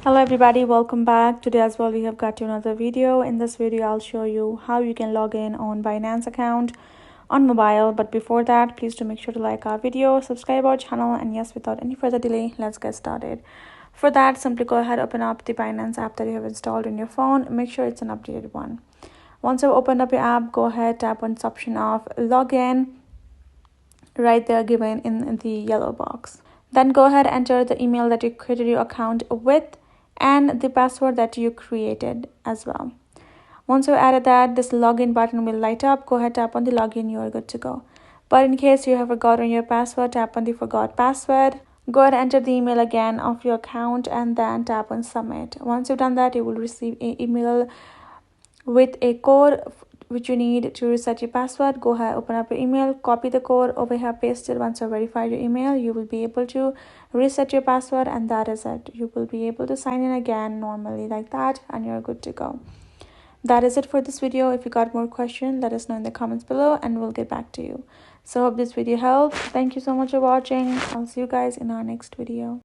Hello everybody, welcome back. Today as well we have got you another video. In this video I'll show you how you can log in on Binance account on mobile. But before that, please do make sure to like our video, subscribe our channel, and yes, without any further delay, let's get started. For that, simply go ahead, open up the Binance app that you have installed on your phone. Make sure it's an updated one. Once you've opened up your app, go ahead, tap on this option of login right there given in the yellow box. Then go ahead, enter the email that you created your account with and the password that you created as well. Once you added that, this login button will light up. Go ahead, tap on the login, you are good to go. But in case you have forgotten your password, tap on the forgot password. Go ahead, enter the email again of your account and then tap on submit. Once you've done that, you will receive an email with a code which you need to reset your password. Go ahead, open up your email, copy the code over here, paste it. Once you verify your email, you will be able to reset your password, and that is it. You will be able to sign in again normally like that, and you're good to go. That is it for this video. If you got more questions, let us know in the comments below and we'll get back to you. So hope this video helped. Thank you so much for watching. I'll see you guys in our next video.